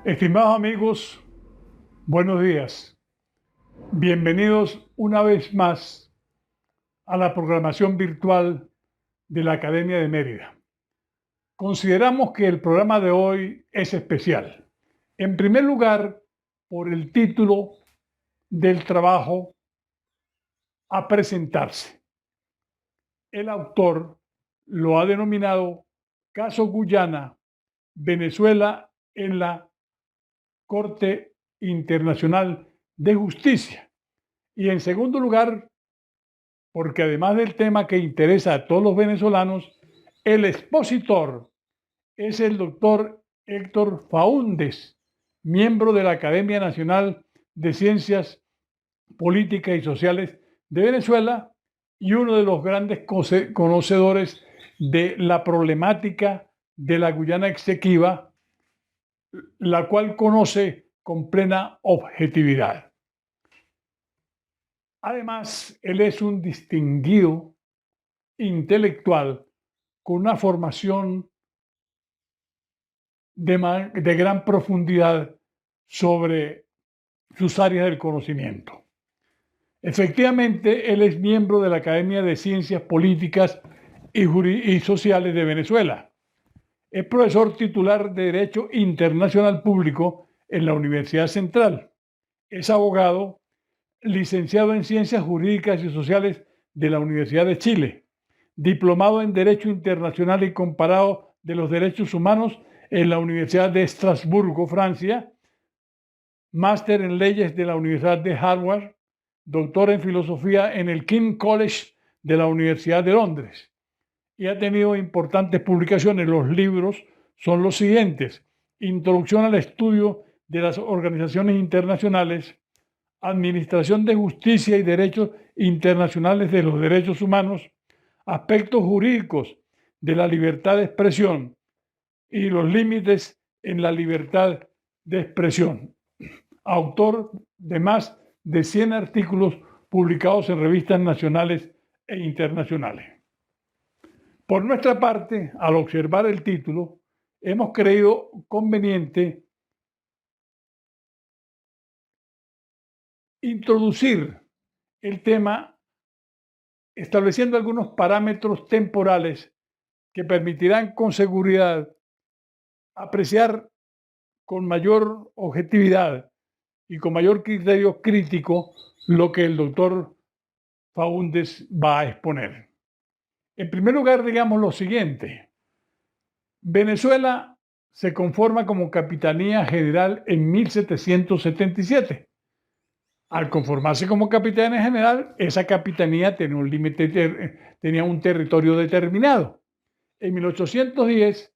Estimados amigos, buenos días. Bienvenidos una vez más a la programación virtual de la Academia de Mérida. Consideramos que el programa de hoy es especial. En primer lugar, por el título del trabajo a presentarse. El autor lo ha denominado Caso Guyana, Venezuela en la Corte Internacional de Justicia. Y en segundo lugar, porque además del tema que interesa a todos los venezolanos, el expositor es el doctor Héctor Faúndez, miembro de la Academia Nacional de Ciencias Políticas y Sociales de Venezuela y uno de los grandes conocedores de la problemática de la Guyana Exequiba, la cual conoce con plena objetividad. Además, él es un distinguido intelectual con una formación de gran profundidad sobre sus áreas del conocimiento. Efectivamente, él es miembro de la Academia de Ciencias Políticas y Sociales de Venezuela. Es profesor titular de Derecho Internacional Público en la Universidad Central. Es abogado, licenciado en Ciencias Jurídicas y Sociales de la Universidad de Chile, diplomado en Derecho Internacional y Comparado de los Derechos Humanos en la Universidad de Estrasburgo, Francia, máster en Leyes de la Universidad de Harvard, doctor en Filosofía en el King's College de la Universidad de Londres. Y ha tenido importantes publicaciones. Los libros son los siguientes: Introducción al estudio de las organizaciones internacionales, Administración de Justicia y Derechos Internacionales de los Derechos Humanos, Aspectos Jurídicos de la Libertad de Expresión y los Límites en la Libertad de Expresión. Autor de más de 100 artículos publicados en revistas nacionales e internacionales. Por nuestra parte, al observar el título, hemos creído conveniente introducir el tema estableciendo algunos parámetros temporales que permitirán con seguridad apreciar con mayor objetividad y con mayor criterio crítico lo que el doctor Faúndez va a exponer. En primer lugar, digamos lo siguiente: Venezuela se conforma como Capitanía General en 1777. Al conformarse como Capitanía General, esa capitanía tenía un límite, tenía un territorio determinado. En 1810,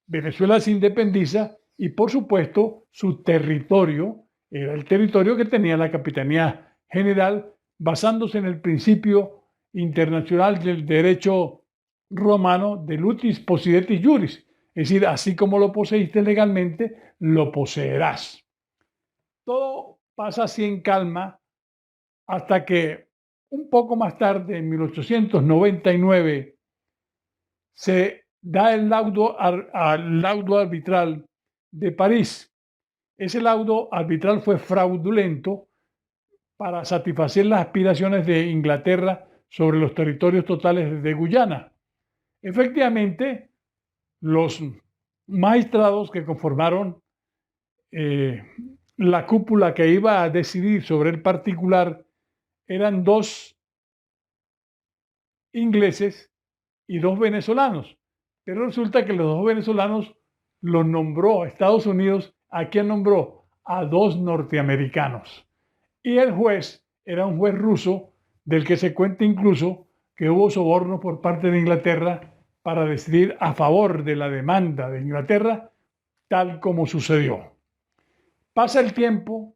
Venezuela se independiza y, por supuesto, su territorio era el territorio que tenía la Capitanía General, basándose en el principio internacional del derecho romano de utis possidetis juris, es decir, así como lo poseíste legalmente, lo poseerás. Todo pasa así en calma hasta que un poco más tarde, en 1899, se da el laudo arbitral de París. Ese laudo arbitral fue fraudulento para satisfacer las aspiraciones de Inglaterra sobre los territorios totales de Guyana. Efectivamente, los magistrados que conformaron la cúpula que iba a decidir sobre el particular eran dos ingleses y dos venezolanos. Pero resulta que los dos venezolanos los nombró Estados Unidos. ¿A quién nombró? A dos norteamericanos. Y el juez era un juez ruso, del que se cuenta incluso que hubo soborno por parte de Inglaterra para decidir a favor de la demanda de Inglaterra, tal como sucedió. Pasa el tiempo,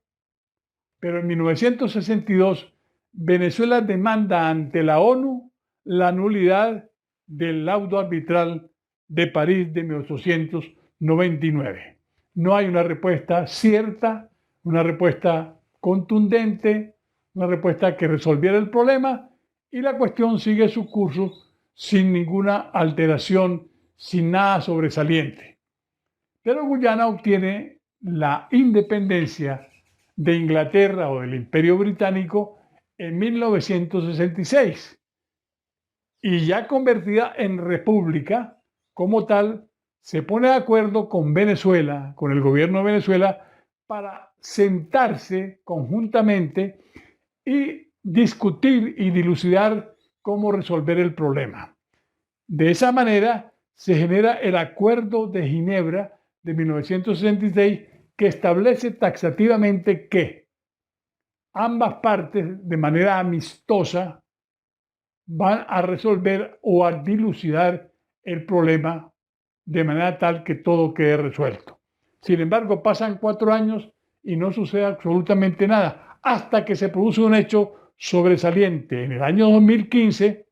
pero en 1962 Venezuela demanda ante la ONU la nulidad del laudo arbitral de París de 1899. No hay una respuesta cierta, una respuesta contundente, una respuesta que resolviera el problema, y la cuestión sigue su curso sin ninguna alteración, sin nada sobresaliente. Pero Guyana obtiene la independencia de Inglaterra o del Imperio Británico en 1966 y ya convertida en república como tal, se pone de acuerdo con Venezuela, con el gobierno de Venezuela, para sentarse conjuntamente y discutir y dilucidar cómo resolver el problema. De esa manera se genera el Acuerdo de Ginebra de 1966 que establece taxativamente que ambas partes, de manera amistosa, van a resolver o a dilucidar el problema de manera tal que todo quede resuelto. Sin embargo, pasan 4 años y no sucede absolutamente nada, hasta que se produce un hecho sobresaliente. En el año 2015,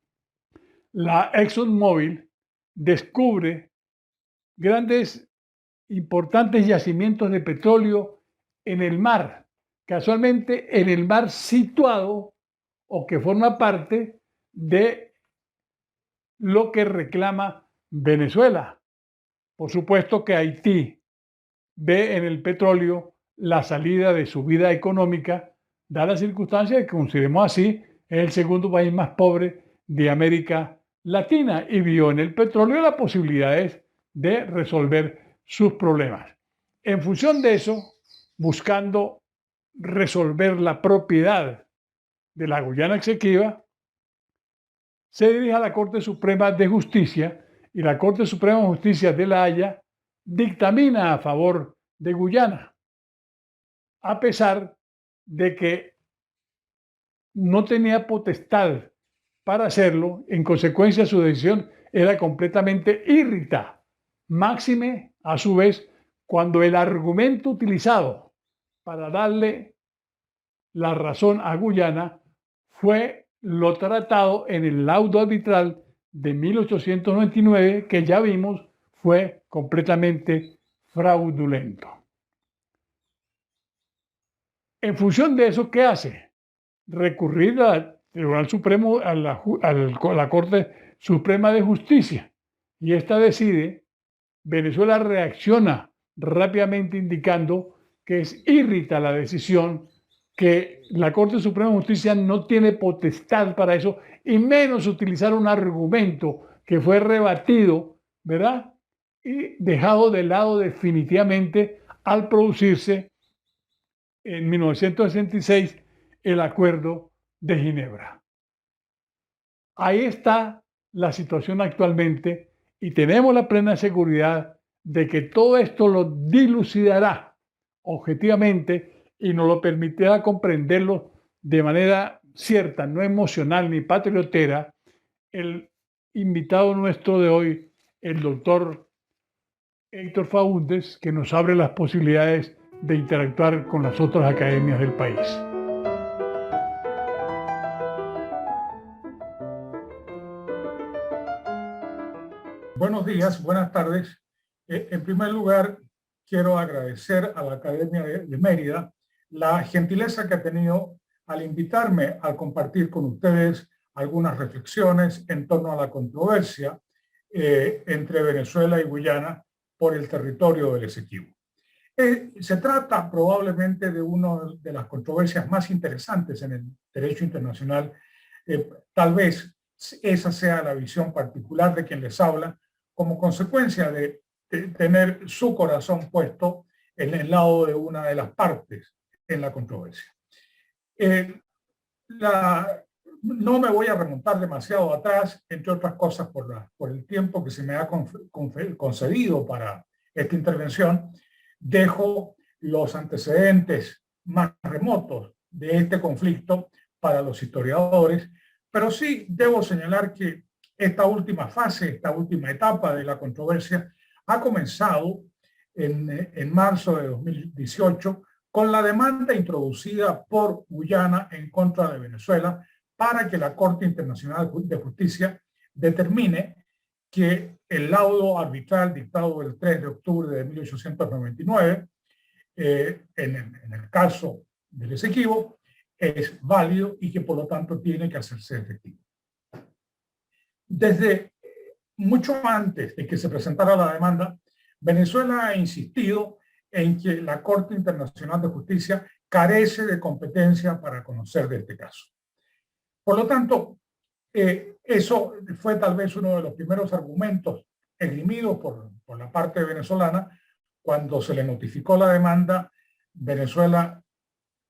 la ExxonMobil descubre grandes, importantes yacimientos de petróleo en el mar, casualmente en el mar situado o que forma parte de lo que reclama Venezuela. Por supuesto que Haití ve en el petróleo la salida de su vida económica, da la circunstancia de que, consideremos así, es el segundo país más pobre de América Latina y vio en el petróleo las posibilidades de resolver sus problemas. En función de eso, buscando resolver la propiedad de la Guyana Esequiba, se dirige a la Corte Suprema de Justicia y la Corte Suprema de Justicia de La Haya dictamina a favor de Guyana, a pesar de que no tenía potestad para hacerlo. En consecuencia, su decisión era completamente irrita, máxime, a su vez, cuando el argumento utilizado para darle la razón a Guyana fue lo tratado en el laudo arbitral de 1899, que ya vimos fue completamente fraudulento. En función de eso, ¿qué hace? Recurrir al Tribunal Supremo, a la Corte Suprema de Justicia, y esta decide. Venezuela reacciona rápidamente indicando que es irrita la decisión, que la Corte Suprema de Justicia no tiene potestad para eso, y menos utilizar un argumento que fue rebatido, ¿verdad? Y dejado de lado definitivamente al producirse en 1966 el Acuerdo de Ginebra. Ahí está la situación actualmente y tenemos la plena seguridad de que todo esto lo dilucidará objetivamente y nos lo permitirá comprenderlo de manera cierta, no emocional ni patriotera, el invitado nuestro de hoy, el doctor Héctor Faúndez, que nos abre las posibilidades de interactuar con las otras academias del país. Buenos días, buenas tardes. En primer lugar, quiero agradecer a la Academia de Mérida la gentileza que ha tenido al invitarme a compartir con ustedes algunas reflexiones en torno a la controversia entre Venezuela y Guyana por el territorio del Esequibo. Se trata probablemente de una de las controversias más interesantes en el derecho internacional. Tal vez esa sea la visión particular de quien les habla, como consecuencia de tener su corazón puesto en el lado de una de las partes en la controversia. No me voy a remontar demasiado atrás, entre otras cosas por el tiempo que se me ha concedido para esta intervención. Dejo los antecedentes más remotos de este conflicto para los historiadores, pero sí debo señalar que esta última fase, esta última etapa de la controversia ha comenzado en marzo de 2018 con la demanda introducida por Guyana en contra de Venezuela para que la Corte Internacional de Justicia determine que el laudo arbitral dictado el 3 de octubre de 1899, en el caso del Esequibo, es válido y que por lo tanto tiene que hacerse efectivo. Desde mucho antes de que se presentara la demanda, Venezuela ha insistido en que la Corte Internacional de Justicia carece de competencia para conocer de este caso. Por lo tanto, eso fue tal vez uno de los primeros argumentos esgrimidos por la parte venezolana. Cuando se le notificó la demanda, Venezuela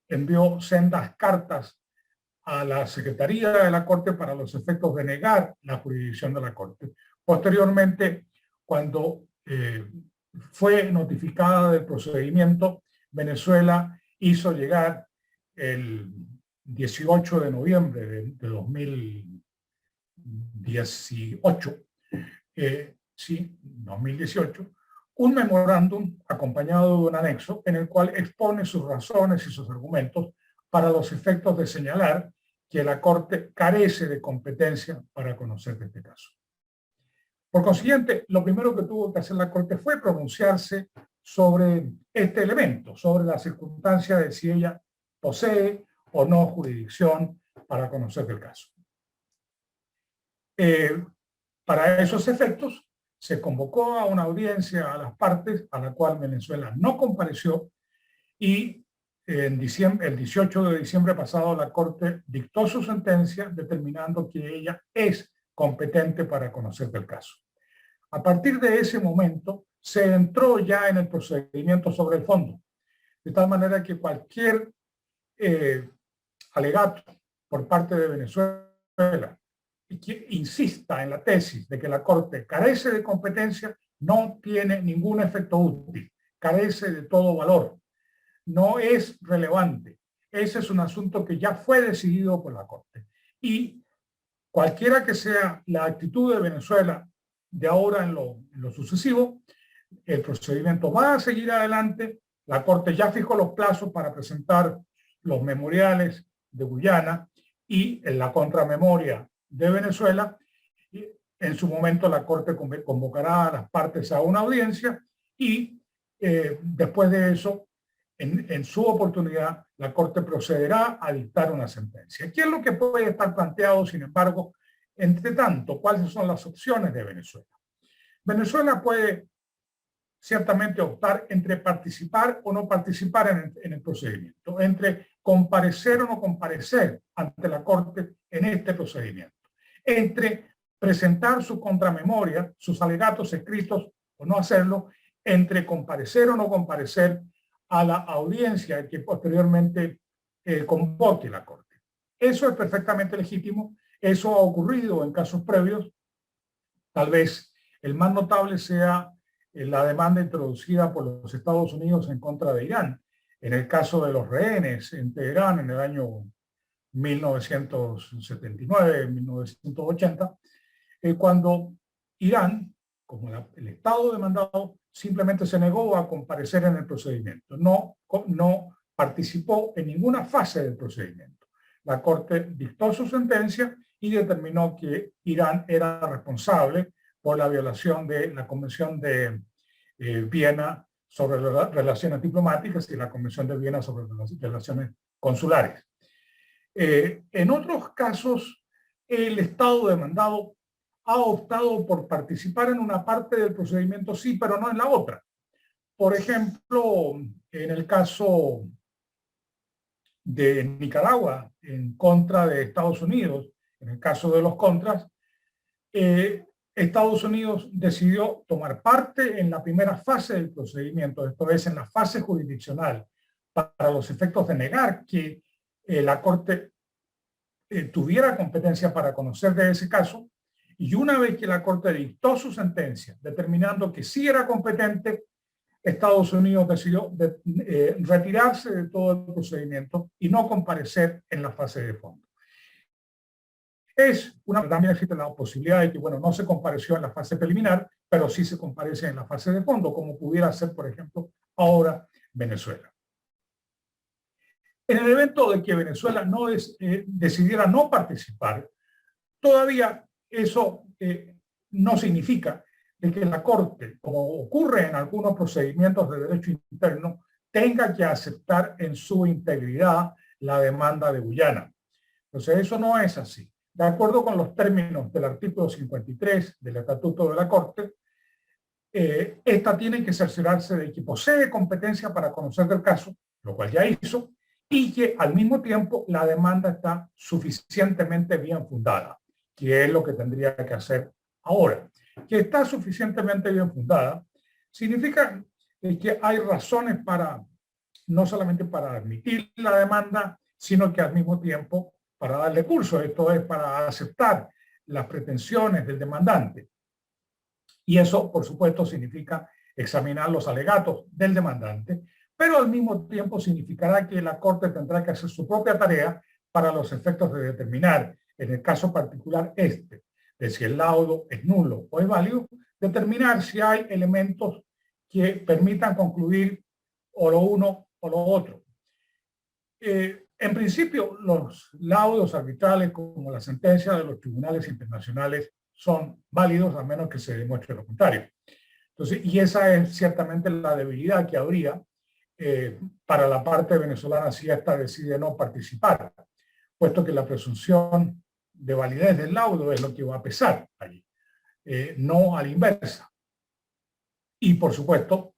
envió sendas cartas a la Secretaría de la Corte para los efectos de negar la jurisdicción de la Corte. Posteriormente, cuando fue notificada del procedimiento, Venezuela hizo llegar el 18 de noviembre de 2018, 2018, un memorándum acompañado de un anexo en el cual expone sus razones y sus argumentos para los efectos de señalar que la Corte carece de competencia para conocer de este caso. Por consiguiente, lo primero que tuvo que hacer la Corte fue pronunciarse sobre este elemento, sobre la circunstancia de si ella posee o no jurisdicción para conocer del caso. Para esos efectos, se convocó a una audiencia a las partes, a la cual Venezuela no compareció, y el 18 de diciembre pasado la Corte dictó su sentencia determinando que ella es competente para conocer del caso. A partir de ese momento se entró ya en el procedimiento sobre el fondo, de tal manera que cualquier alegato por parte de Venezuela y que insista en la tesis de que la Corte carece de competencia no tiene ningún efecto útil, carece de todo valor, no es relevante. Ese es un asunto que ya fue decidido por la Corte. Y cualquiera que sea la actitud de Venezuela de ahora en lo sucesivo, el procedimiento va a seguir adelante. La Corte ya fijó los plazos para presentar los memoriales de Guyana y en la contramemoria de Venezuela. Y en su momento la Corte convocará a las partes a una audiencia y después de eso, en su oportunidad, la Corte procederá a dictar una sentencia. ¿Qué es lo que puede estar planteado, sin embargo, entre tanto? ¿Cuáles son las opciones de Venezuela? Venezuela puede ciertamente optar entre participar o no participar en el procedimiento, entre comparecer o no comparecer ante la Corte en este procedimiento, entre presentar su contramemoria, sus alegatos escritos o no hacerlo, entre comparecer o no comparecer a la audiencia que posteriormente convoque la Corte. Eso es perfectamente legítimo, eso ha ocurrido en casos previos. Tal vez el más notable sea la demanda introducida por los Estados Unidos en contra de Irán, en el caso de los rehenes en Teherán en el año 1979-1980, cuando Irán, como el Estado demandado, simplemente se negó a comparecer en el procedimiento, no participó en ninguna fase del procedimiento. La Corte dictó su sentencia y determinó que Irán era responsable por la violación de la Convención de Viena sobre las relaciones diplomáticas y la Convención de Viena sobre las relaciones consulares. En otros casos, el Estado demandado ha optado por participar en una parte del procedimiento, sí, pero no en la otra. Por ejemplo, en el caso de Nicaragua en contra de Estados Unidos, en el caso de los contras, Estados Unidos decidió tomar parte en la primera fase del procedimiento, esto es, en la fase jurisdiccional, para los efectos de negar que la Corte tuviera competencia para conocer de ese caso, y una vez que la Corte dictó su sentencia, determinando que sí era competente, Estados Unidos decidió retirarse de todo el procedimiento y no comparecer en la fase de fondo. También existe la posibilidad de que, bueno, no se compareció en la fase preliminar, pero sí se comparece en la fase de fondo, como pudiera ser, por ejemplo, ahora Venezuela. En el evento de que Venezuela decidiera no participar, todavía eso no significa de que la Corte, como ocurre en algunos procedimientos de derecho interno, tenga que aceptar en su integridad la demanda de Guyana. Entonces, eso no es así. De acuerdo con los términos del artículo 53 del Estatuto de la Corte, esta tiene que cerciorarse de que posee competencia para conocer del caso, lo cual ya hizo, y que al mismo tiempo la demanda está suficientemente bien fundada, que es lo que tendría que hacer ahora. Que está suficientemente bien fundada significa que hay razones para, no solamente para admitir la demanda, sino que al mismo tiempo para darle curso, esto es para aceptar las pretensiones del demandante. Y eso, por supuesto, significa examinar los alegatos del demandante, pero al mismo tiempo significará que la Corte tendrá que hacer su propia tarea para los efectos de determinar, en el caso particular de si el laudo es nulo o es válido, determinar si hay elementos que permitan concluir o lo uno o lo otro. En principio, los laudos arbitrales, como la sentencia de los tribunales internacionales, son válidos a menos que se demuestre lo contrario. Entonces, y esa es ciertamente la debilidad que habría para la parte venezolana si esta decide no participar, puesto que la presunción de validez del laudo es lo que va a pesar allí, no a la inversa. Y por supuesto,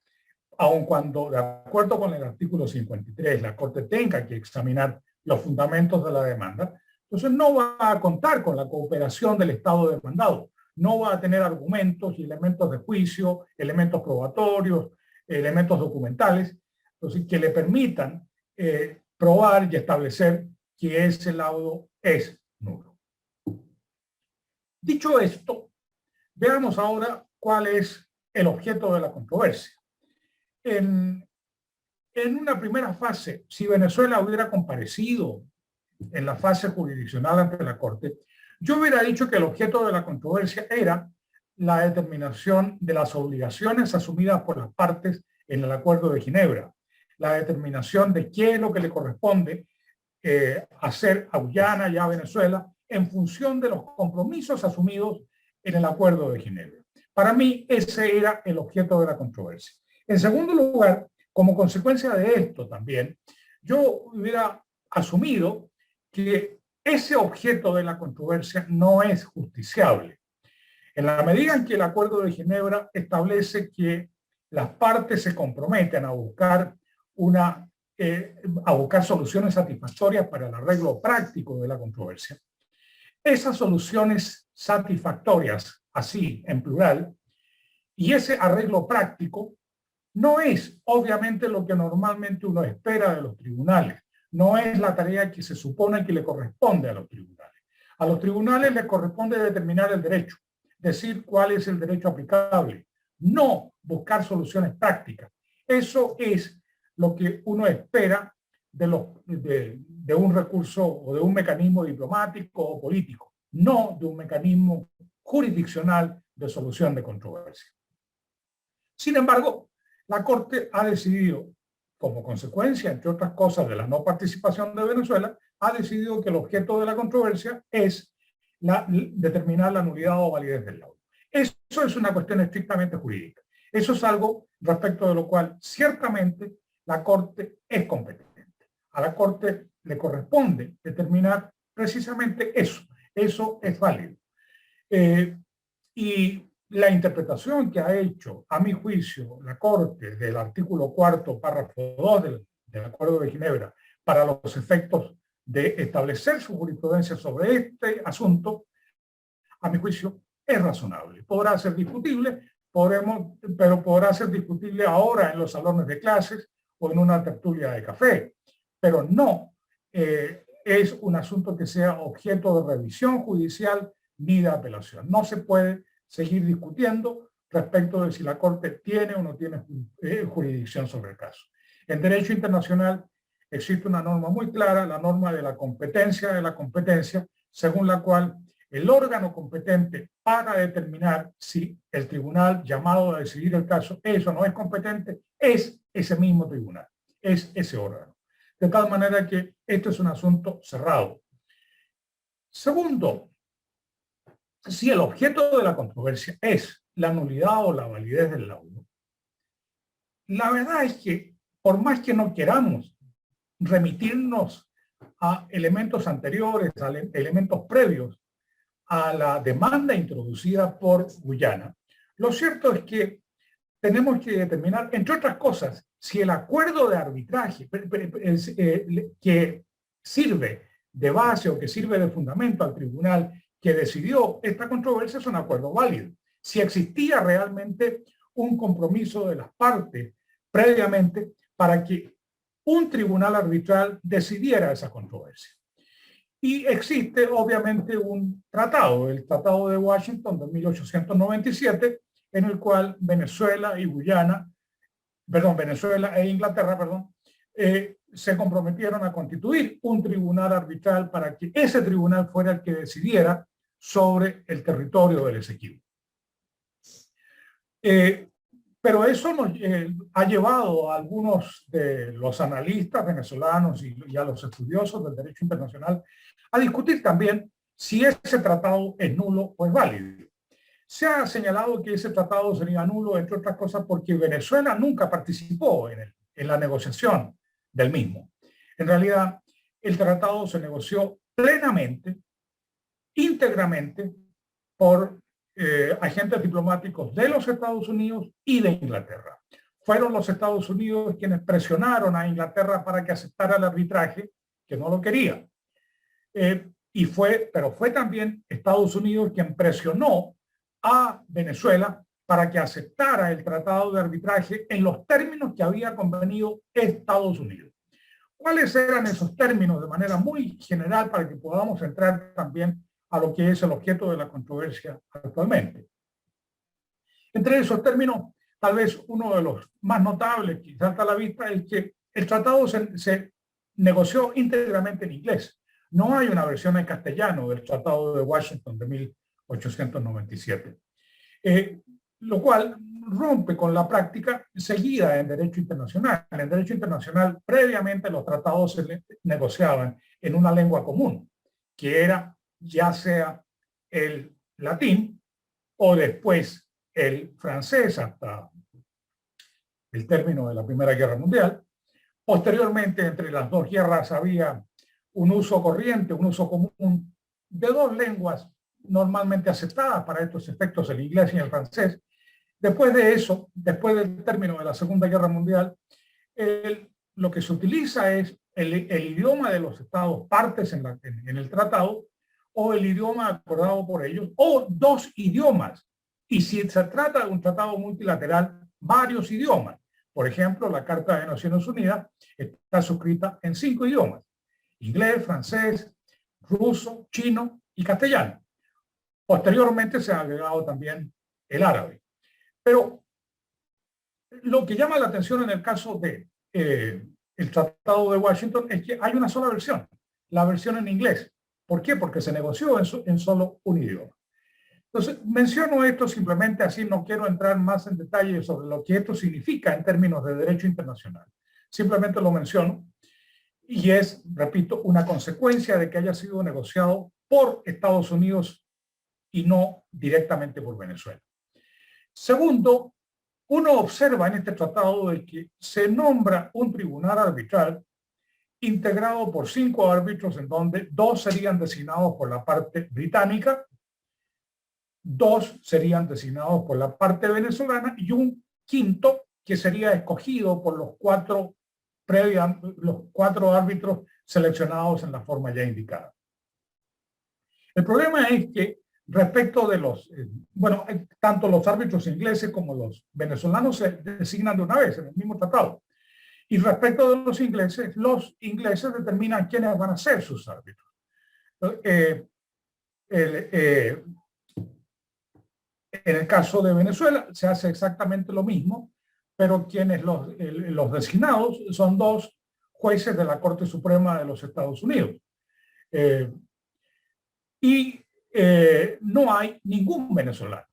aun cuando, de acuerdo con el artículo 53, la Corte tenga que examinar los fundamentos de la demanda, entonces no va a contar con la cooperación del Estado demandado, no va a tener argumentos y elementos de juicio, elementos probatorios, elementos documentales, entonces, que le permitan probar y establecer que ese laudo es nulo. Dicho esto, veamos ahora cuál es el objeto de la controversia. En una primera fase, si Venezuela hubiera comparecido en la fase jurisdiccional ante la Corte, yo hubiera dicho que el objeto de la controversia era la determinación de las obligaciones asumidas por las partes en el Acuerdo de Ginebra, la determinación de qué es lo que le corresponde hacer a Guyana y a Venezuela en función de los compromisos asumidos en el Acuerdo de Ginebra. Para mí, ese era el objeto de la controversia. En segundo lugar, como consecuencia de esto también, yo hubiera asumido que ese objeto de la controversia no es justiciable. En la medida en que el Acuerdo de Ginebra establece que las partes se comprometen a buscar soluciones satisfactorias para el arreglo práctico de la controversia, esas soluciones satisfactorias, así en plural, y ese arreglo práctico no es obviamente lo que normalmente uno espera de los tribunales, no es la tarea que se supone que le corresponde a los tribunales. A los tribunales les corresponde determinar el derecho, decir cuál es el derecho aplicable, no buscar soluciones prácticas. Eso es lo que uno espera de un recurso o de un mecanismo diplomático o político, no de un mecanismo jurisdiccional de solución de controversia. Sin embargo, la Corte ha decidido, como consecuencia, entre otras cosas, de la no participación de Venezuela, ha decidido que el objeto de la controversia es determinar la nulidad o validez del laudo. Eso es una cuestión estrictamente jurídica. Eso es algo respecto de lo cual ciertamente la Corte es competente. A la Corte le corresponde determinar precisamente eso. Eso es válido. Y la interpretación que ha hecho, a mi juicio, la Corte del artículo 4, párrafo 2 del Acuerdo de Ginebra para los efectos de establecer su jurisprudencia sobre este asunto, a mi juicio, es razonable. Podrá ser discutible, pero podrá ser discutible ahora en los salones de clases o en una tertulia de café, pero no es un asunto que sea objeto de revisión judicial ni de apelación. No se puede seguir discutiendo respecto de si la Corte tiene o no tiene jurisdicción sobre el caso. En derecho internacional existe una norma muy clara, la norma de la competencia, según la cual el órgano competente para determinar si el tribunal llamado a decidir el caso es o no es competente es ese mismo tribunal, es ese órgano. De tal manera que esto es un asunto cerrado. Segundo, si el objeto de la controversia es la nulidad o la validez del laudo, la verdad es que por más que no queramos remitirnos a elementos anteriores, a elementos previos a la demanda introducida por Guyana, lo cierto es que tenemos que determinar, entre otras cosas, si el acuerdo de arbitraje que sirve de base o que sirve de fundamento al tribunal que decidió esta controversia es un acuerdo válido. Si existía realmente un compromiso de las partes previamente para que un tribunal arbitral decidiera esa controversia. Y existe obviamente un tratado, el Tratado de Washington de 1897, en el cual Venezuela e Inglaterra, se comprometieron a constituir un tribunal arbitral para que ese tribunal fuera el que decidiera sobre el territorio del Esequibo. Pero eso ha llevado a algunos de los analistas venezolanos y a los estudiosos del derecho internacional a discutir también si ese tratado es nulo o es válido. Se ha señalado que ese tratado sería nulo, entre otras cosas, porque Venezuela nunca participó en la negociación del mismo. En realidad, el tratado se negoció plenamente, íntegramente, por agentes diplomáticos de los Estados Unidos y de Inglaterra. Fueron los Estados Unidos quienes presionaron a Inglaterra para que aceptara el arbitraje, que no lo quería. Pero fue también Estados Unidos quien presionó a Venezuela para que aceptara el tratado de arbitraje en los términos que había convenido Estados Unidos. ¿Cuáles eran esos términos de manera muy general para que podamos entrar también a lo que es el objeto de la controversia actualmente? Entre esos términos, tal vez uno de los más notables que salta a la vista es que el tratado se negoció íntegramente en inglés. No hay una versión en castellano del Tratado de Washington de 1897, lo cual rompe con la práctica seguida en derecho internacional. En derecho internacional, previamente los tratados se negociaban en una lengua común, que era ya sea el latín o después el francés hasta el término de la Primera Guerra Mundial. Posteriormente, entre las dos guerras había un uso corriente, un uso común de dos lenguas normalmente aceptadas para estos efectos, el inglés y el francés. Después de eso, después del término de la Segunda Guerra Mundial, lo que se utiliza es el idioma de los estados partes en el tratado, o el idioma acordado por ellos, o dos idiomas. Y si se trata de un tratado multilateral, varios idiomas. Por ejemplo, la Carta de Naciones Unidas está suscrita en 5 idiomas: inglés, francés, ruso, chino y castellano. Posteriormente se ha agregado también el árabe. Pero lo que llama la atención en el caso de el Tratado de Washington es que hay una sola versión, la versión en inglés. ¿Por qué? Porque se negoció en solo un idioma. Entonces, menciono esto simplemente así, no quiero entrar más en detalle sobre lo que esto significa en términos de derecho internacional. Simplemente lo menciono y es, repito, una consecuencia de que haya sido negociado por Estados Unidos y no directamente por Venezuela. Segundo, uno observa en este tratado de que se nombra un tribunal arbitral integrado por 5 árbitros, en donde 2 serían designados por la parte británica, 2 serían designados por la parte venezolana y un quinto que sería escogido por los 4 árbitros seleccionados en la forma ya indicada. El problema es que respecto de tanto los árbitros ingleses como los venezolanos se designan de una vez en el mismo tratado. Y respecto de los ingleses determinan quiénes van a ser sus árbitros. En el caso de Venezuela se hace exactamente lo mismo, pero quienes los designados son 2 jueces de la Corte Suprema de los Estados Unidos. No hay ningún venezolano.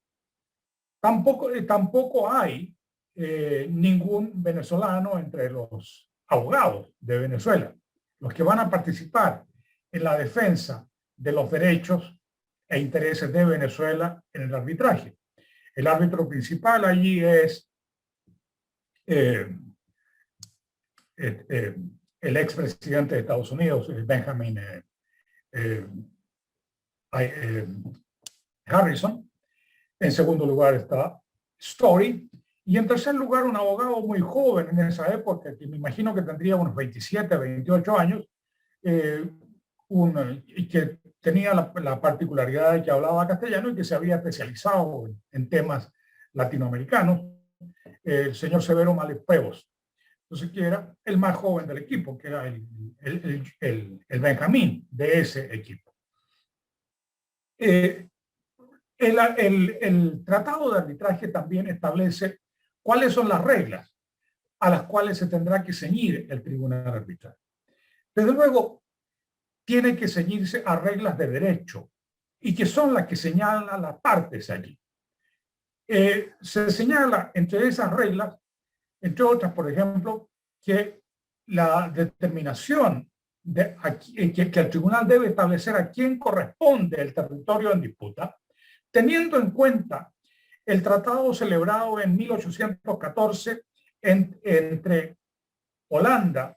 Tampoco hay ningún venezolano entre los abogados de Venezuela, los que van a participar en la defensa de los derechos e intereses de Venezuela en el arbitraje. El árbitro principal allí es el expresidente de Estados Unidos, Benjamin Harrison. En segundo lugar está Story Y en tercer lugar, un abogado muy joven en esa época, que me imagino que tendría unos 27, 28 años, eh, y que tenía la particularidad de que hablaba castellano y que se había especializado en temas latinoamericanos, el señor Severo Malepeos. Entonces, que era el más joven del equipo, que era el Benjamín de ese equipo. El tratado de arbitraje también establece cuáles son las reglas a las cuales se tendrá que ceñir el tribunal arbitral. Desde luego, tiene que ceñirse a reglas de derecho y que son las que señalan las partes allí. Se señala entre esas reglas, entre otras, por ejemplo, que la determinación que el tribunal debe establecer a quién corresponde el territorio en disputa, teniendo en cuenta el tratado celebrado en 1814 entre Holanda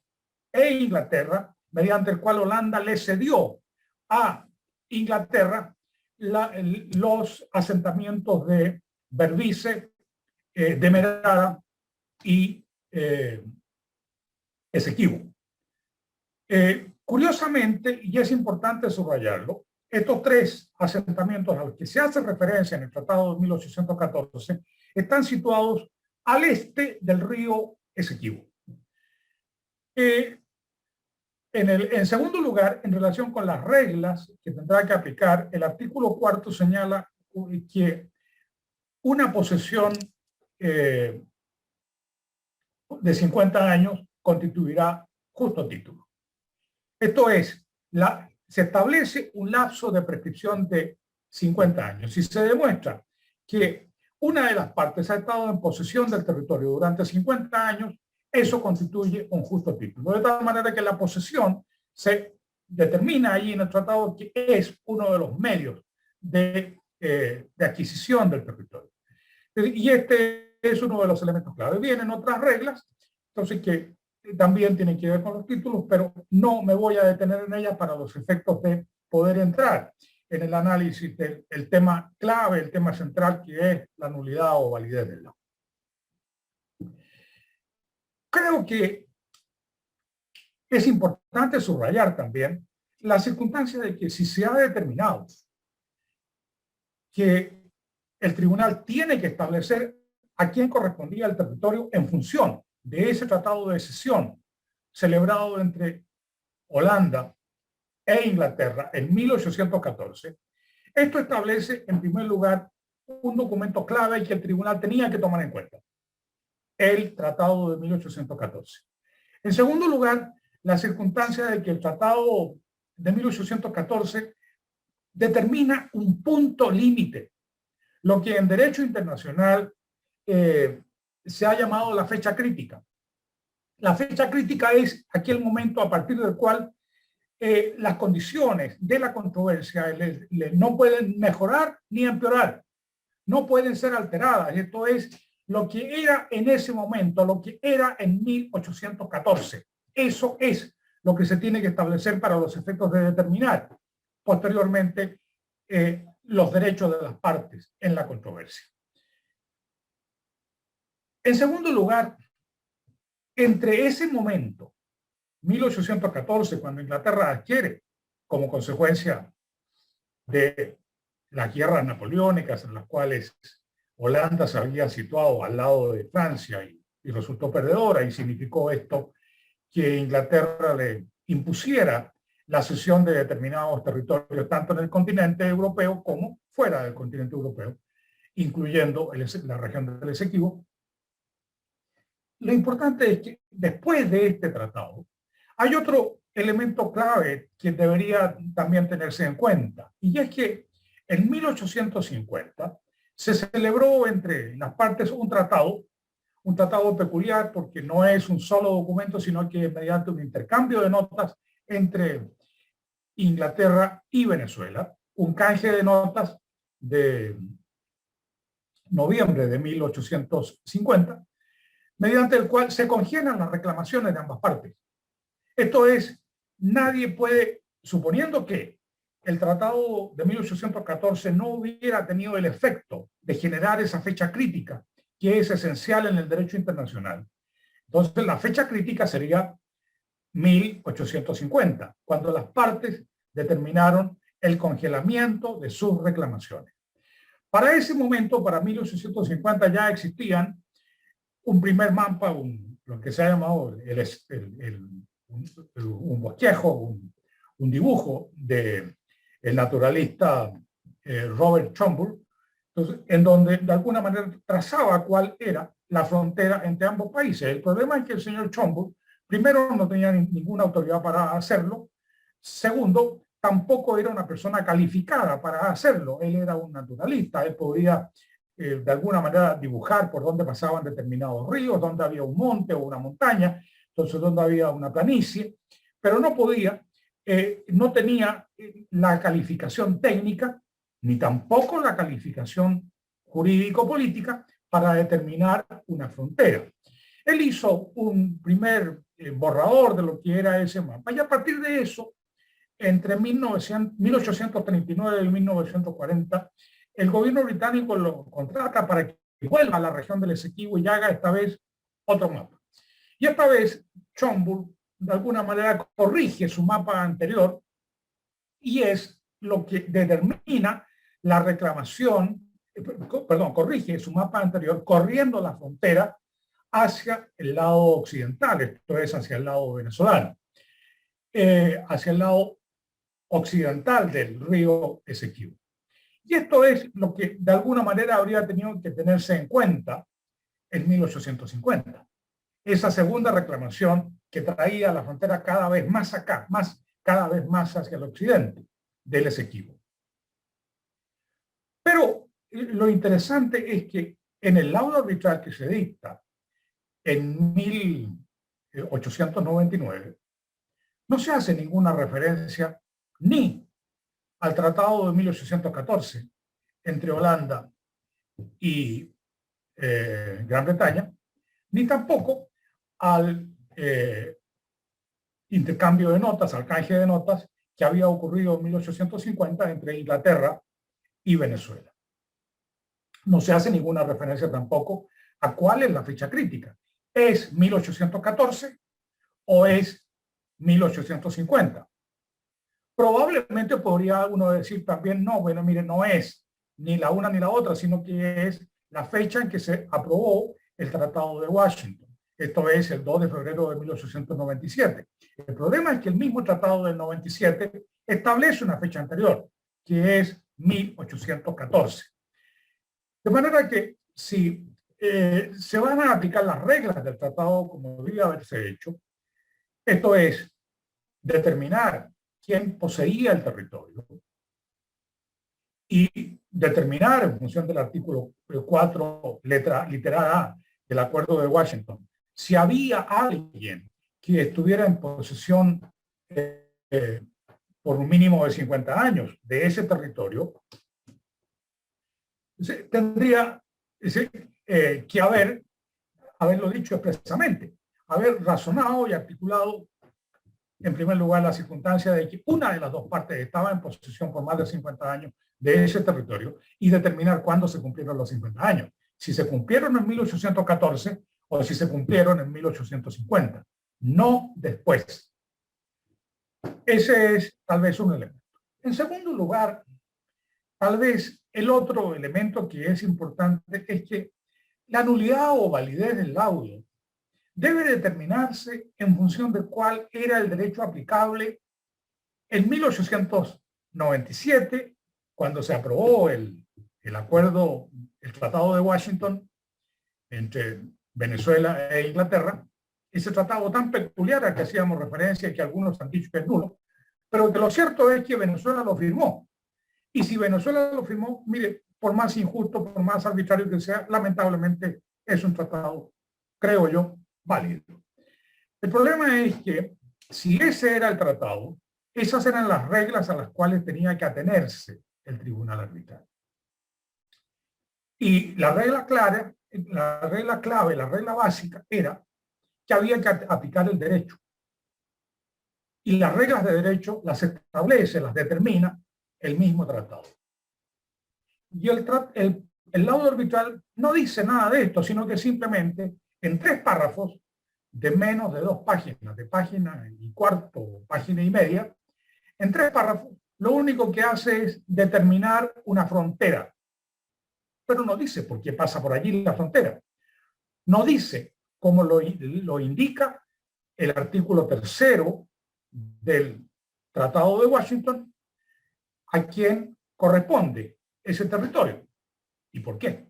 e Inglaterra, mediante el cual Holanda le cedió a Inglaterra los asentamientos de Berbice, Demerara y Esequibo. Curiosamente, y es importante subrayarlo, estos tres asentamientos a los que se hace referencia en el Tratado de 1814 están situados al este del río Esequibo. En segundo lugar, en relación con las reglas que tendrá que aplicar, el artículo 4 señala que una posesión de 50 años constituirá justo título. Esto es, se establece un lapso de prescripción de 50 años. Si se demuestra que una de las partes ha estado en posesión del territorio durante 50 años, eso constituye un justo título. De tal manera que la posesión se determina ahí en el tratado que es uno de los medios de adquisición del territorio. Y este es uno de los elementos clave. Vienen otras reglas, entonces que también tienen que ver con los títulos, pero no me voy a detener en ellas para los efectos de poder entrar en el análisis del tema clave, el tema central, que es la nulidad o validez del laudo. Creo que es importante subrayar también la circunstancia de que si se ha determinado que el tribunal tiene que establecer a quién correspondía el territorio en función de ese tratado de cesión celebrado entre Holanda e Inglaterra en 1814, esto establece en primer lugar un documento clave que el tribunal tenía que tomar en cuenta, el tratado de 1814. En segundo lugar, la circunstancia de que el tratado de 1814 determina un punto límite, lo que en derecho internacional se ha llamado la fecha crítica. La fecha crítica es aquel momento a partir del cual las condiciones de la controversia no pueden mejorar ni empeorar, no pueden ser alteradas. Esto es lo que era en ese momento, lo que era en 1814. Eso es lo que se tiene que establecer para los efectos de determinar posteriormente los derechos de las partes en la controversia. En segundo lugar, entre ese momento, 1814, cuando Inglaterra adquiere, como consecuencia de las guerras napoleónicas en las cuales Holanda se había situado al lado de Francia y resultó perdedora, y significó esto que Inglaterra le impusiera la cesión de determinados territorios, tanto en el continente europeo como fuera del continente europeo, incluyendo la región del Esequibo. Lo importante es que después de este tratado hay otro elemento clave que debería también tenerse en cuenta, y es que en 1850 se celebró entre las partes un tratado peculiar porque no es un solo documento, sino que mediante un intercambio de notas entre Inglaterra y Venezuela, un canje de notas de noviembre de 1850, mediante el cual se congelan las reclamaciones de ambas partes. Esto es, nadie puede, suponiendo que el tratado de 1814 no hubiera tenido el efecto de generar esa fecha crítica que es esencial en el derecho internacional. Entonces, la fecha crítica sería 1850, cuando las partes determinaron el congelamiento de sus reclamaciones. Para ese momento, para 1850, ya existían un primer mapa, lo que se ha llamado un bosquejo, un dibujo del naturalista Robert Trumbull, entonces, en donde de alguna manera trazaba cuál era la frontera entre ambos países. El problema es que el señor Trumbull, primero, no tenía ninguna autoridad para hacerlo. Segundo, tampoco era una persona calificada para hacerlo. Él era un naturalista, él podía de alguna manera dibujar por dónde pasaban determinados ríos, dónde había un monte o una montaña, entonces dónde había una planicie, pero no podía, no tenía la calificación técnica, ni tampoco la calificación jurídico-política para determinar una frontera. Él hizo un primer borrador de lo que era ese mapa y a partir de eso, entre 1839 y 1940, el gobierno británico lo contrata para que vuelva a la región del Esequibo y haga esta vez otro mapa. Y esta vez Trumbull de alguna manera corrige su mapa anterior y es lo que determina la reclamación, corrige su mapa anterior corriendo la frontera hacia el lado occidental, esto es hacia el lado venezolano, hacia el lado occidental del río Esequibo. Y esto es lo que de alguna manera habría tenido que tenerse en cuenta en 1850. Esa segunda reclamación que traía la frontera cada vez más acá, cada vez más hacia el occidente del Esequibo. Pero lo interesante es que en el laudo arbitral que se dicta en 1899, no se hace ninguna referencia ni al Tratado de 1814 entre Holanda y Gran Bretaña, ni tampoco al intercambio de notas, al canje de notas que había ocurrido en 1850 entre Inglaterra y Venezuela. No se hace ninguna referencia tampoco a cuál es la fecha crítica. ¿Es 1814 o es 1850? Probablemente podría uno decir también, no, bueno, mire, no es ni la una ni la otra, sino que es la fecha en que se aprobó el Tratado de Washington. Esto es el 2 de febrero de 1897. El problema es que el mismo Tratado del 97 establece una fecha anterior, que es 1814. De manera que si se van a aplicar las reglas del tratado como debía haberse hecho, esto es determinar quién poseía el territorio y determinar en función del artículo 4, literal A del Acuerdo de Washington, si había alguien que estuviera en posesión por un mínimo de 50 años de ese territorio, tendría que haberlo dicho expresamente, haber razonado y articulado en primer lugar la circunstancia de que una de las dos partes estaba en posesión por más de 50 años de ese territorio y determinar cuándo se cumplieron los 50 años, si se cumplieron en 1814 o si se cumplieron en 1850, no después. Ese es tal vez un elemento. En segundo lugar, tal vez el otro elemento que es importante es que la nulidad o validez del laudo debe determinarse en función de cuál era el derecho aplicable en 1897, cuando se aprobó el acuerdo, el Tratado de Washington entre Venezuela e Inglaterra, ese tratado tan peculiar al que hacíamos referencia y que algunos han dicho que es nulo, pero que lo cierto es que Venezuela lo firmó. Y si Venezuela lo firmó, mire, por más injusto, por más arbitrario que sea, lamentablemente es un tratado, creo yo, válido. El problema es que si ese era el tratado, esas eran las reglas a las cuales tenía que atenerse el tribunal arbitral. Y la regla clara, la regla clave, la regla básica era que había que aplicar el derecho. Y las reglas de derecho las establece, las determina el mismo tratado. Y el el laudo arbitral no dice nada de esto, sino que simplemente en 3 párrafos de menos de 2 páginas, de página y cuarto, página y media, en 3 párrafos, lo único que hace es determinar una frontera, pero no dice por qué pasa por allí la frontera. No dice, como lo indica el artículo 3º del Tratado de Washington, a quién corresponde ese territorio y por qué.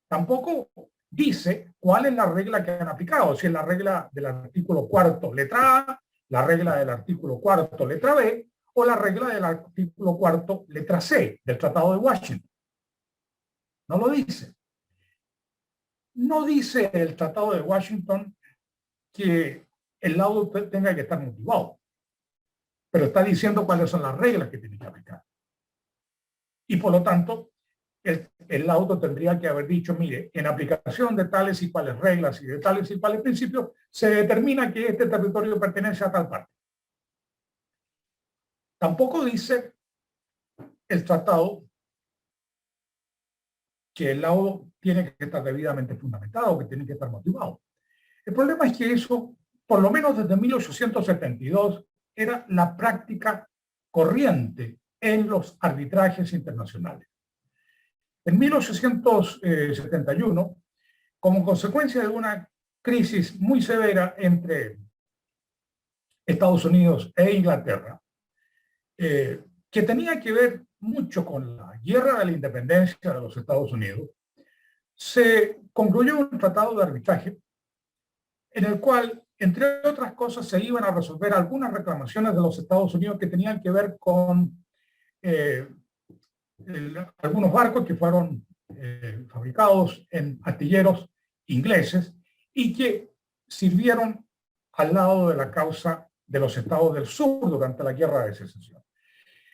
Tampoco dice cuál es la regla que han aplicado, si es la regla del artículo 4º, letra A, la regla del artículo 4º, letra B, o la regla del artículo 4º, letra C, del Tratado de Washington. No lo dice. No dice el Tratado de Washington que el laudo tenga que estar motivado, pero está diciendo cuáles son las reglas que tiene que aplicar. Y por lo tanto, el laudo tendría que haber dicho, mire, en aplicación de tales y cuales reglas y de tales y cuales principios, se determina que este territorio pertenece a tal parte. Tampoco dice el tratado que el laudo tiene que estar debidamente fundamentado, que tiene que estar motivado. El problema es que eso, por lo menos desde 1872, era la práctica corriente en los arbitrajes internacionales. En 1871, como consecuencia de una crisis muy severa entre Estados Unidos e Inglaterra, que tenía que ver mucho con la guerra de la independencia de los Estados Unidos, se concluyó un tratado de arbitraje en el cual, entre otras cosas, se iban a resolver algunas reclamaciones de los Estados Unidos que tenían que ver con algunos barcos que fueron fabricados en astilleros ingleses y que sirvieron al lado de la causa de los estados del sur durante la Guerra de Secesión.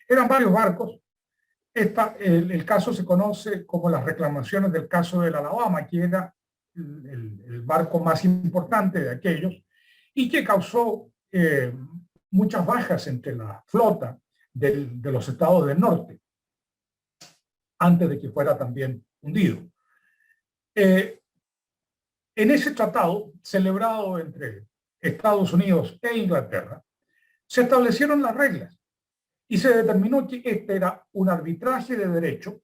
Eran varios barcos. El caso se conoce como las reclamaciones del caso del Alabama, que era el barco más importante de aquellos y que causó muchas bajas entre la flota de los estados del norte, antes de que fuera también hundido. En ese tratado, celebrado entre Estados Unidos e Inglaterra, se establecieron las reglas y se determinó que este era un arbitraje de derecho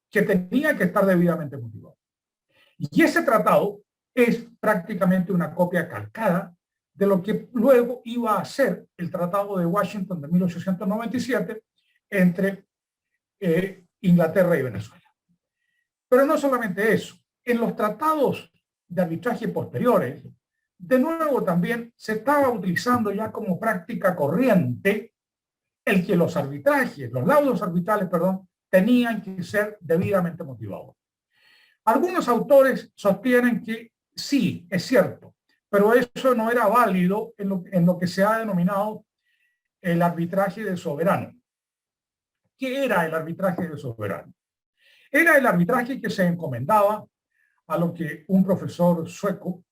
que tenía que estar debidamente motivado. Y ese tratado es prácticamente una copia calcada de lo que luego iba a ser el Tratado de Washington de 1897 entre Inglaterra y Venezuela. Pero no solamente eso, en los tratados de arbitraje posteriores, de nuevo también se estaba utilizando ya como práctica corriente el que los arbitrajes, los laudos arbitrales, perdón, tenían que ser debidamente motivados. Algunos autores sostienen que sí, es cierto, pero eso no era válido en lo que se ha denominado el arbitraje de soberano. ¿Qué era el arbitraje de soberano? Era el arbitraje que se encomendaba a lo que un profesor sueco,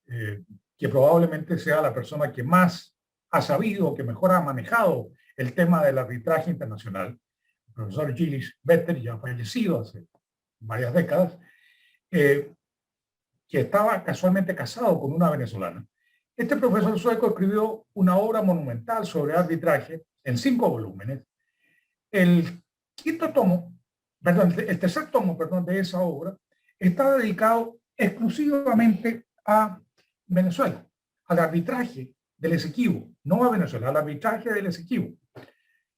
que probablemente sea la persona que más ha sabido, que mejor ha manejado el tema del arbitraje internacional, el profesor Gillis Vetter, ya fallecido hace varias décadas, que estaba casualmente casado con una venezolana. Este profesor sueco escribió una obra monumental sobre arbitraje en 5 volúmenes. El tercer tomo, de esa obra está dedicado exclusivamente a Venezuela, al arbitraje del Esequibo, no a Venezuela, al arbitraje del Esequibo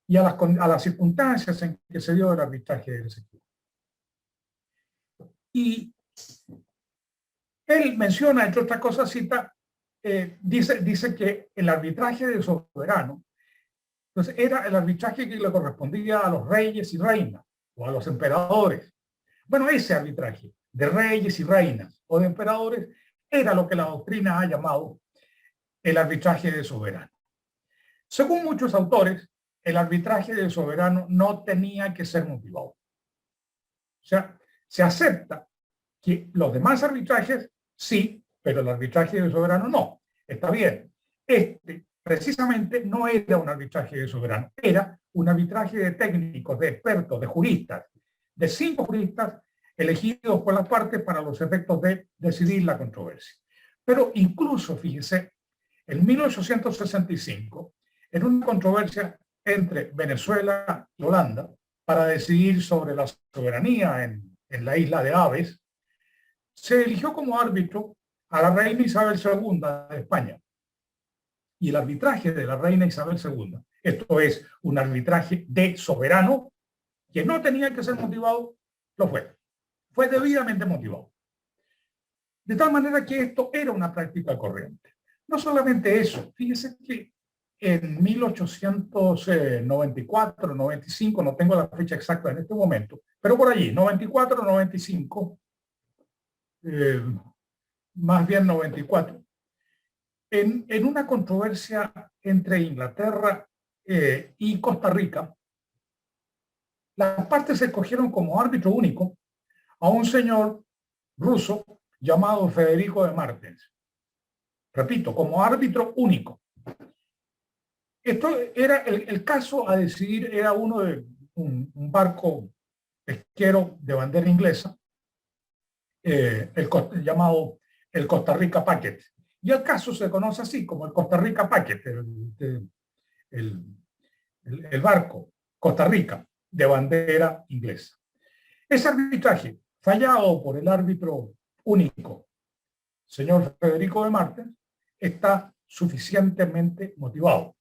y a las circunstancias en que se dio el arbitraje del Esequibo. Y él menciona, entre otras cosas, dice que el arbitraje de soberano, entonces, era el arbitraje que le correspondía a los reyes y reinas o a los emperadores. Bueno, ese arbitraje de reyes y reinas o de emperadores era lo que la doctrina ha llamado el arbitraje de soberano. Según muchos autores, el arbitraje de soberano no tenía que ser motivado. O sea, se acepta que los demás arbitrajes sí, pero el arbitraje de soberano no. Está bien. Precisamente no era un arbitraje de soberano, era un arbitraje de técnicos, de expertos, de juristas, de 5 juristas elegidos por las partes para los efectos de decidir la controversia. Pero incluso, fíjese, en 1865, en una controversia entre Venezuela y Holanda para decidir sobre la soberanía en la isla de Aves, se eligió como árbitro a la reina Isabel II de España. Y el arbitraje de la reina Isabel II, esto es un arbitraje de soberano, que no tenía que ser motivado, lo fue. Fue debidamente motivado. De tal manera que esto era una práctica corriente. No solamente eso, fíjese que en 1894, 95, no tengo la fecha exacta en este momento, pero por allí, 94, 95, más bien 94, en una controversia entre Inglaterra y Costa Rica, las partes escogieron como árbitro único a un señor ruso llamado Federico de Martens. Repito, como árbitro único. Esto era el caso a decidir, era uno de un barco pesquero de bandera inglesa, llamado el Costa Rica Packet. Y el caso se conoce así como el Costa Rica Packet, el barco Costa Rica de bandera inglesa. Ese arbitraje, fallado por el árbitro único, señor Federico de Martens, está suficientemente motivado.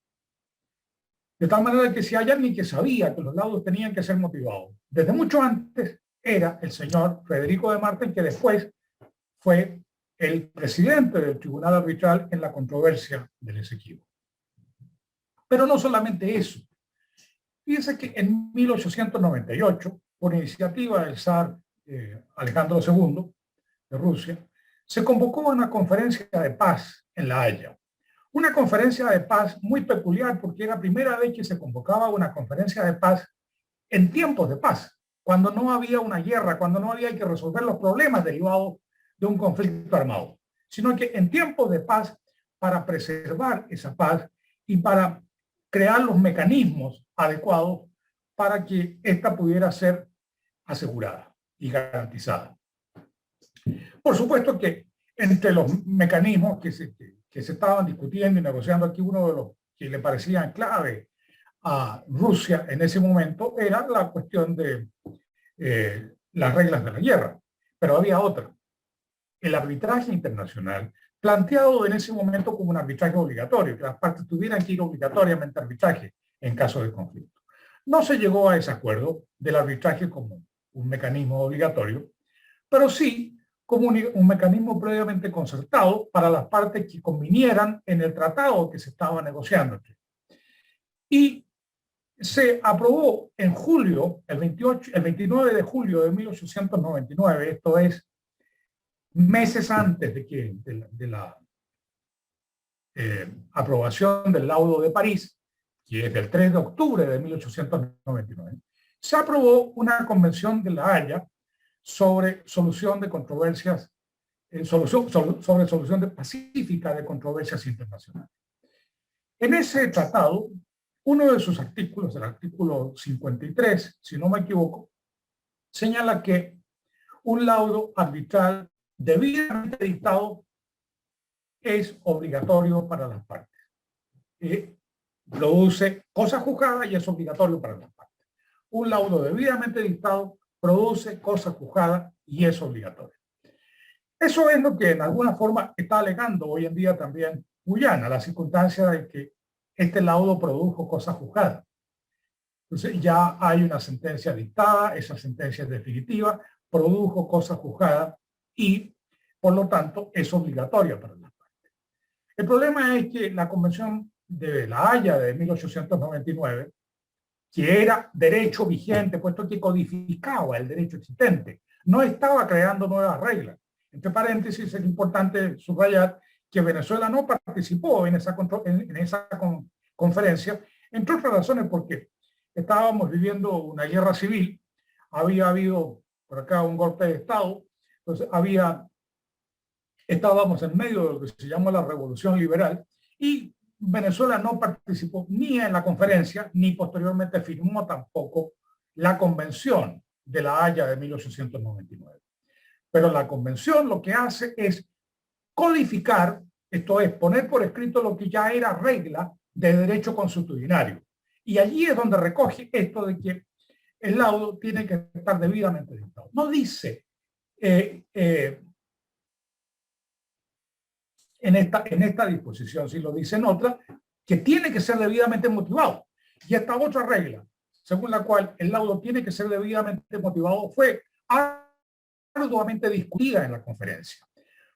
De tal manera que si hay alguien que sabía que los laudos tenían que ser motivados, desde mucho antes era el señor Federico de Martens, que después fue el presidente del Tribunal Arbitral en la controversia del Esequibo. Pero no solamente eso. Fíjense que en 1898, por iniciativa del zar Alejandro II de Rusia, se convocó una conferencia de paz en La Haya. Una conferencia de paz muy peculiar porque era la primera vez que se convocaba una conferencia de paz en tiempos de paz, cuando no había una guerra, cuando no había que resolver los problemas derivados de un conflicto armado, sino que en tiempos de paz, para preservar esa paz y para crear los mecanismos adecuados para que ésta pudiera ser asegurada y garantizada. Por supuesto que entre los mecanismos que se estaban discutiendo y negociando aquí, uno de los que le parecían clave a Rusia en ese momento era la cuestión de las reglas de la guerra. Pero había otra. El arbitraje internacional, planteado en ese momento como un arbitraje obligatorio, que las partes tuvieran que ir obligatoriamente a arbitraje en caso de conflicto. No se llegó a ese acuerdo del arbitraje como un mecanismo obligatorio, pero sí como un mecanismo previamente concertado para las partes que convinieran en el tratado que se estaba negociando. Y se aprobó en julio, el 29 de julio de 1899, esto es meses antes de la aprobación del laudo de París, que es del 3 de octubre de 1899, se aprobó una convención de La Haya sobre solución de controversias, sobre solución pacífica de controversias internacionales. En ese tratado, uno de sus artículos, el artículo 53, si no me equivoco, señala que un laudo arbitral debidamente dictado es obligatorio para las partes. Produce cosa juzgada y es obligatorio para las partes. Un laudo debidamente dictado produce cosa juzgada y es obligatorio. Eso es lo que en alguna forma está alegando hoy en día también Guyana, la circunstancia de que este laudo produjo cosa juzgada. Entonces ya hay una sentencia dictada, esa sentencia es definitiva, produjo cosa juzgada y por lo tanto es obligatoria para las partes. El problema es que la Convención de La Haya de 1899, que era derecho vigente, puesto que codificaba el derecho existente, no estaba creando nuevas reglas. Entre paréntesis, es importante subrayar que Venezuela no participó en esa conferencia, entre otras razones porque estábamos viviendo una guerra civil, había habido por acá un golpe de Estado, entonces estábamos en medio de lo que se llama la Revolución Liberal y Venezuela no participó ni en la conferencia ni posteriormente firmó tampoco la convención de La Haya de 1899. Pero la convención lo que hace es codificar, esto es, poner por escrito lo que ya era regla de derecho consuetudinario. Y allí es donde recoge esto de que el laudo tiene que estar debidamente dictado. No dice en esta disposición, si lo dice en otra, que tiene que ser debidamente motivado. Y esta otra regla, según la cual el laudo tiene que ser debidamente motivado, fue arduamente discutida en la conferencia.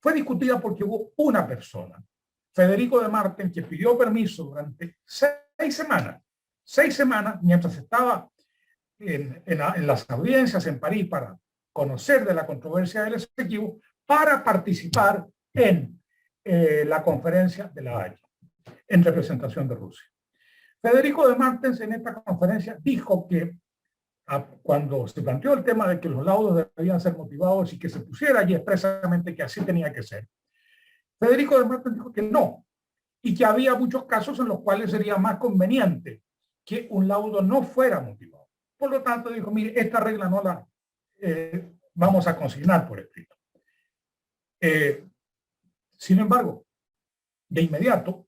Fue discutida porque hubo una persona, Federico de Marten, que pidió permiso durante 6 semanas, mientras estaba en las audiencias en París para conocer de la controversia del Esequibo, para participar en la conferencia de La Haya, en representación de Rusia. Federico de Martens en esta conferencia dijo que cuando se planteó el tema de que los laudos debían ser motivados y que se pusiera allí expresamente que así tenía que ser, Federico de Martens dijo que no, y que había muchos casos en los cuales sería más conveniente que un laudo no fuera motivado. Por lo tanto, dijo, mire, esta regla no la vamos a consignar por escrito. Sin embargo, de inmediato,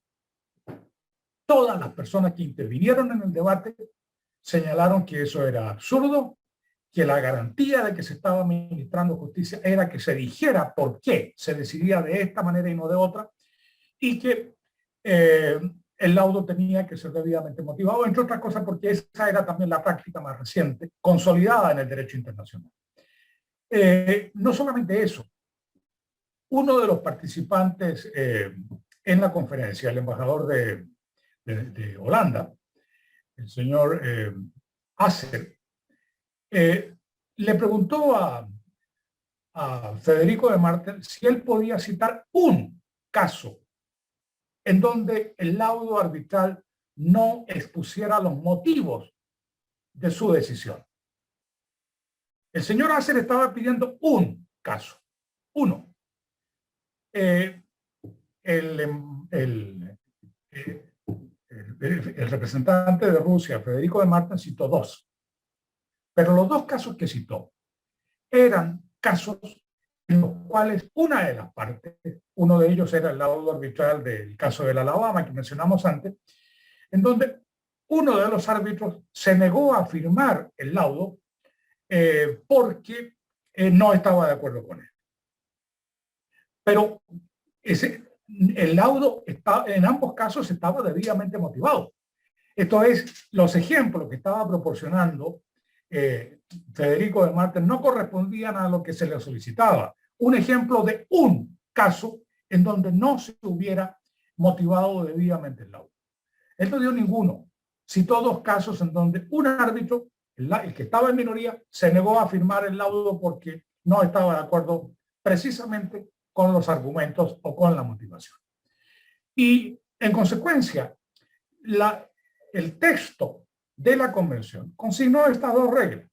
todas las personas que intervinieron en el debate señalaron que eso era absurdo, que la garantía de que se estaba administrando justicia era que se dijera por qué se decidía de esta manera y no de otra, y que el laudo tenía que ser debidamente motivado, entre otras cosas porque esa era también la práctica más reciente, consolidada en el derecho internacional. No solamente eso, uno de los participantes en la conferencia, el embajador de Holanda, el señor Asser, le preguntó a Federico de Marten si él podía citar un caso en donde el laudo arbitral no expusiera los motivos de su decisión. El señor Asser estaba pidiendo un caso, uno. El representante de Rusia, Federico de Marten, citó 2. Pero los 2 casos que citó eran casos en los cuales una de las partes, uno de ellos era el laudo arbitral del caso del Alabama que mencionamos antes, en donde uno de los árbitros se negó a firmar el laudo porque no estaba de acuerdo con él. Pero el laudo en ambos casos estaba debidamente motivado. Esto es, los ejemplos que estaba proporcionando Federico de Marten no correspondían a lo que se le solicitaba. Un ejemplo de un caso en donde no se hubiera motivado debidamente el laudo. Él no dio ninguno. Citó 2 casos en donde un árbitro, el que estaba en minoría, se negó a firmar el laudo porque no estaba de acuerdo precisamente con los argumentos o con la motivación. Y en consecuencia, el texto de la convención consignó estas 2 reglas.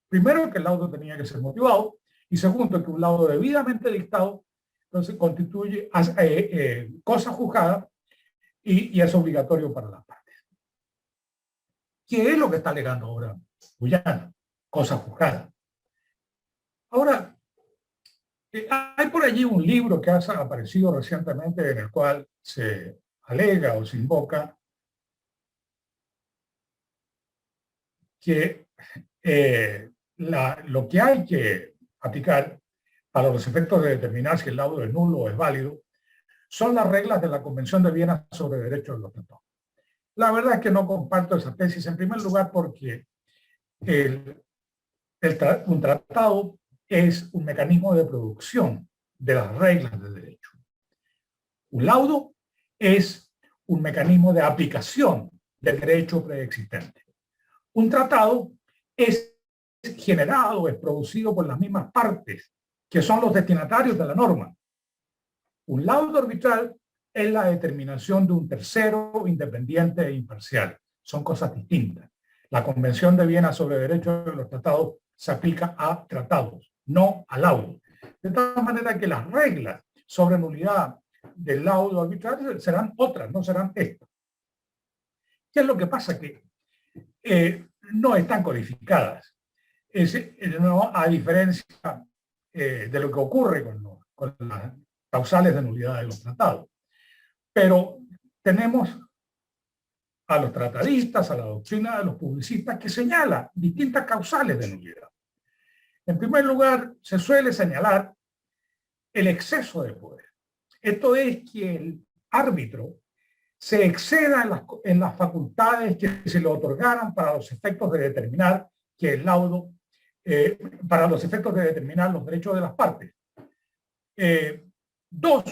Primero, que el laudo tenía que ser motivado, y segundo, que un laudo debidamente dictado entonces constituye cosa juzgada y es obligatorio para las partes. ¿Qué es lo que está alegando ahora Guyana? Cosa juzgada. Ahora, hay por allí un libro que ha aparecido recientemente en el cual se alega o se invoca que lo que hay que aplicar para los efectos de determinar si el laudo es nulo o es válido son las reglas de la Convención de Viena sobre Derechos de los Tratados. La verdad es que no comparto esa tesis, en primer lugar porque un tratado es un mecanismo de producción de las reglas del derecho. Un laudo es un mecanismo de aplicación del derecho preexistente. Un tratado es generado, es producido por las mismas partes, que son los destinatarios de la norma. Un laudo arbitral es la determinación de un tercero independiente e imparcial. Son cosas distintas. La Convención de Viena sobre Derechos de los Tratados se aplica a tratados, no a laudos. De tal manera que las reglas sobre nulidad del laudo arbitral serán otras, no serán estas. ¿Qué es lo que pasa? Que no están codificadas. a diferencia de lo que ocurre con las causales de nulidad de los tratados. Pero tenemos a los tratadistas, a la doctrina de los publicistas, que señala distintas causales de nulidad. En primer lugar, se suele señalar el exceso de poder. Esto es que el árbitro se exceda en las facultades que se le otorgaran para los efectos de determinar que el laudo, para los efectos de determinar los derechos de las partes. Dos,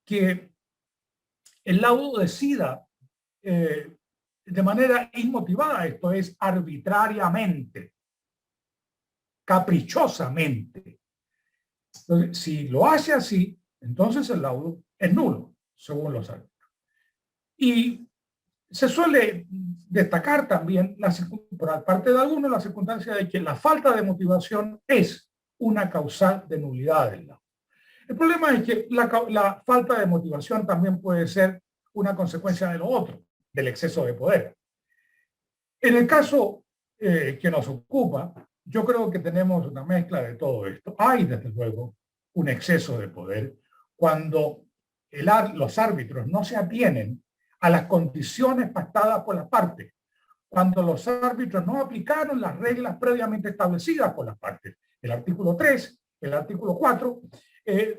que el laudo decida de manera inmotivada, esto es arbitrariamente, caprichosamente. Entonces, si lo hace así, entonces el laudo es nulo, según los árbitros. Y se suele destacar también, por parte de algunos, la circunstancia de que la falta de motivación es una causal de nulidad del laudo. El problema es que la falta de motivación también puede ser una consecuencia de lo otro, del exceso de poder. En el caso que nos ocupa, yo creo que tenemos una mezcla de todo esto. Hay, desde luego, un exceso de poder cuando los árbitros no se atienen a las condiciones pactadas por las partes, cuando los árbitros no aplicaron las reglas previamente establecidas por las partes. El artículo 3, el artículo 4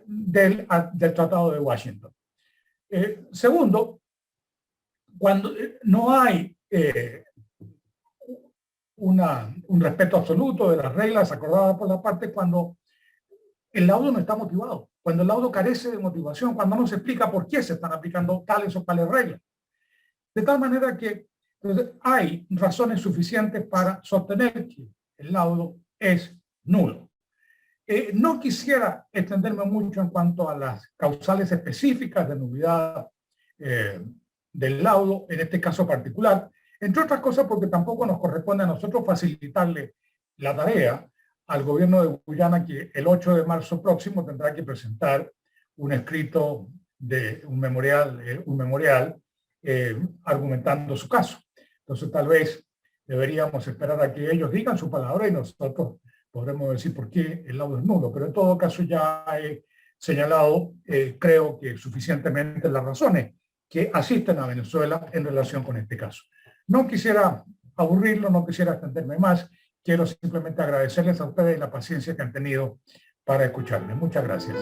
del Tratado de Washington. Segundo, cuando no hay un respeto absoluto de las reglas acordadas por las partes, cuando el laudo no está motivado, cuando el laudo carece de motivación, cuando no se explica por qué se están aplicando tales o tales reglas. De tal manera que entonces, hay razones suficientes para sostener que el laudo es nulo. No quisiera extenderme mucho en cuanto a las causales específicas de nulidad del laudo, en este caso particular, entre otras cosas porque tampoco nos corresponde a nosotros facilitarle la tarea al gobierno de Guyana, que el 8 de marzo próximo tendrá que presentar un escrito de un memorial argumentando su caso. Entonces tal vez deberíamos esperar a que ellos digan su palabra y nosotros podremos decir por qué el laudo es nulo, pero en todo caso ya he señalado, creo que suficientemente las razones que asisten a Venezuela en relación con este caso. No quisiera aburrirlo, no quisiera extenderme más, quiero simplemente agradecerles a ustedes la paciencia que han tenido para escucharme. Muchas gracias.